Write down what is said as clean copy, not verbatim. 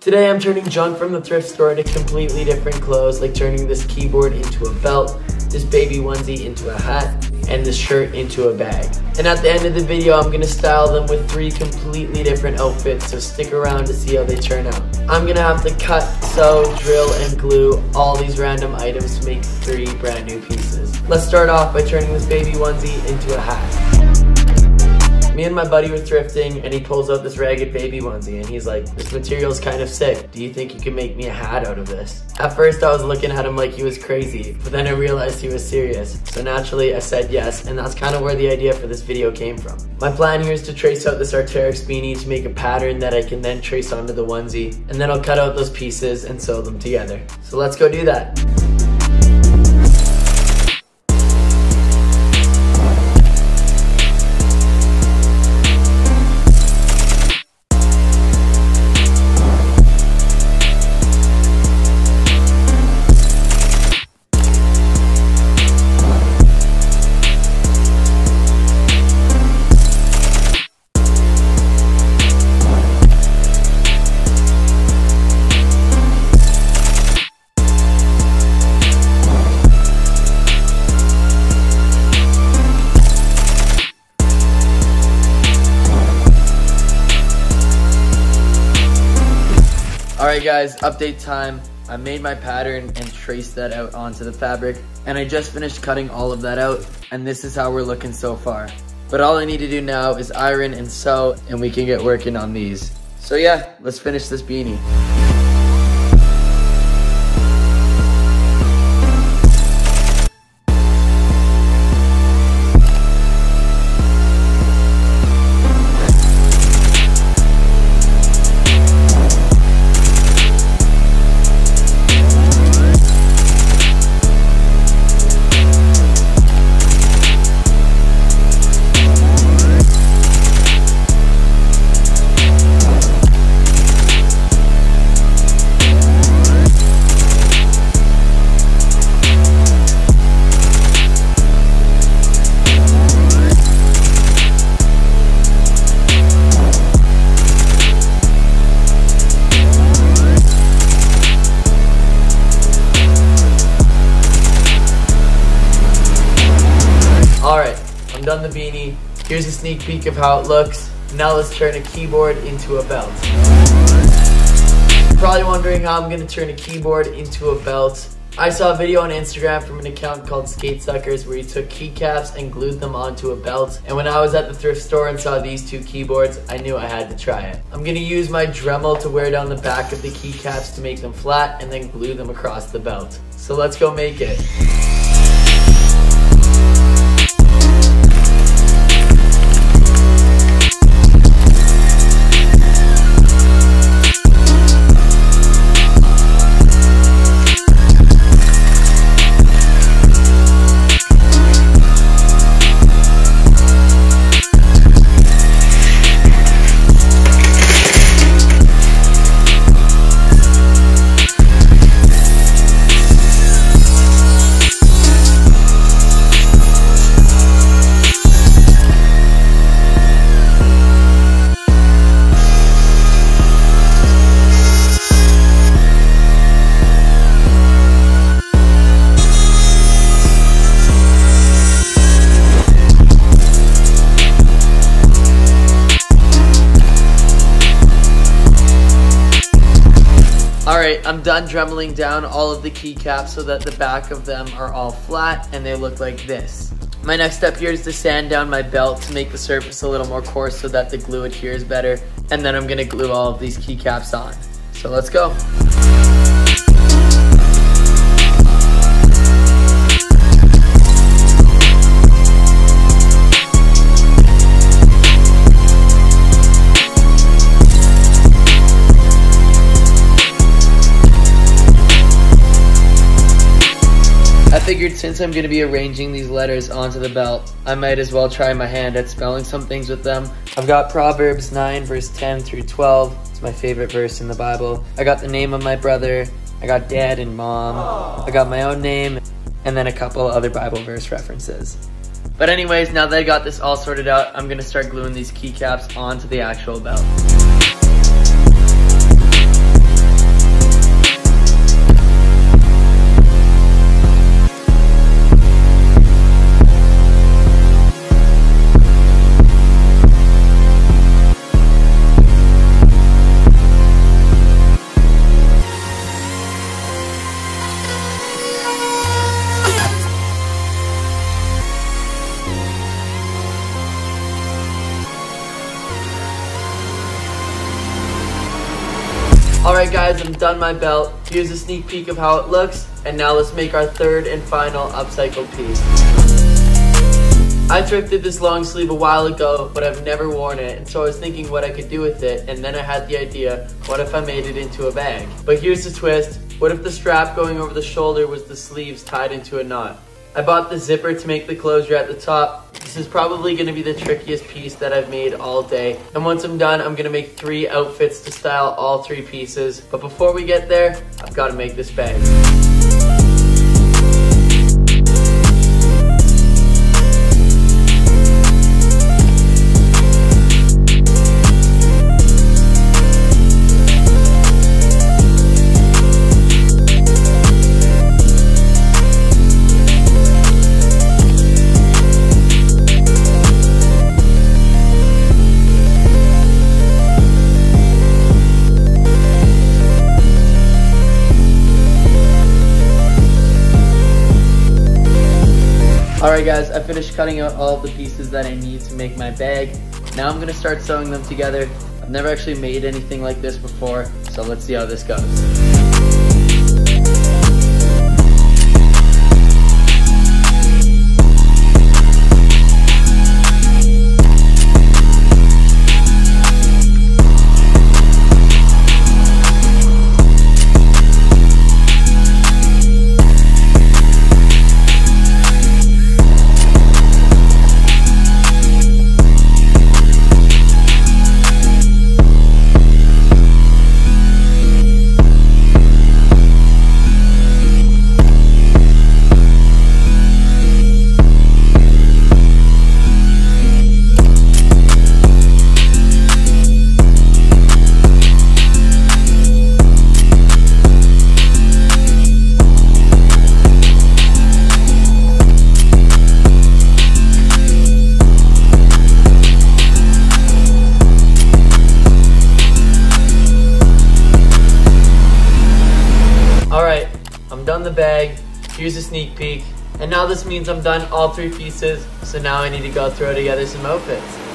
Today I'm turning junk from the thrift store into completely different clothes, like turning this keyboard into a belt, this baby onesie into a hat, and this shirt into a bag. And at the end of the video, I'm gonna style them with 3 completely different outfits, so stick around to see how they turn out. I'm gonna have to cut, sew, drill, and glue all these random items to make 3 brand new pieces. Let's start off by turning this baby onesie into a hat. Me and my buddy were thrifting, and he pulls out this ragged baby onesie, and he's like, "This material's kind of sick. Do you think you can make me a hat out of this?" At first, I was looking at him like he was crazy, but then I realized he was serious. So naturally, I said yes, and that's kind of where the idea for this video came from. My plan here is to trace out this Arc'teryx beanie to make a pattern that I can then trace onto the onesie, and then I'll cut out those pieces and sew them together. So let's go do that. Alright guys, update time. I made my pattern and traced that out onto the fabric, and I just finished cutting all of that out, and this is how we're looking so far. But all I need to do now is iron and sew, and we can get working on these. So yeah, let's finish this beanie. Alright, I'm done the beanie. Here's a sneak peek of how it looks. Now let's turn a keyboard into a belt. You're probably wondering how I'm going to turn a keyboard into a belt. I saw a video on Instagram from an account called Skate Suckers where he took keycaps and glued them onto a belt. And when I was at the thrift store and saw these 2 keyboards, I knew I had to try it. I'm going to use my Dremel to wear down the back of the keycaps to make them flat and then glue them across the belt. So let's go make it. Alright, I'm done dremeling down all of the keycaps so that the back of them are all flat and they look like this. My next step here is to sand down my belt to make the surface a little more coarse so that the glue adheres better, and then I'm going to glue all of these keycaps on. So let's go. I figured since I'm going to be arranging these letters onto the belt, I might as well try my hand at spelling some things with them. I've got Proverbs 9 verse 10 through 12. It's my favorite verse in the Bible. I got the name of my brother. I got dad and mom. I got my own name, and then a couple other Bible verse references. But anyways, now that I got this all sorted out, I'm gonna start gluing these keycaps onto the actual belt. Alright guys, I'm done my belt. Here's a sneak peek of how it looks, and now let's make our third and final upcycle piece. I thrifted this long sleeve a while ago, but I've never worn it, and so I was thinking what I could do with it, and then I had the idea, what if I made it into a bag? But here's the twist, what if the strap going over the shoulder was the sleeves tied into a knot? I bought the zipper to make the closure at the top. This is probably going to be the trickiest piece that I've made all day. And once I'm done, I'm going to make 3 outfits to style all 3 pieces. But before we get there, I've got to make this bag. Alright guys, I finished cutting out all of the pieces that I need to make my bag. Now I'm going to start sewing them together. I've never actually made anything like this before, so let's see how this goes. Alright, I'm done the bag. Here's a sneak peek. And now this means I'm done all 3 pieces, so now I need to go throw together some outfits.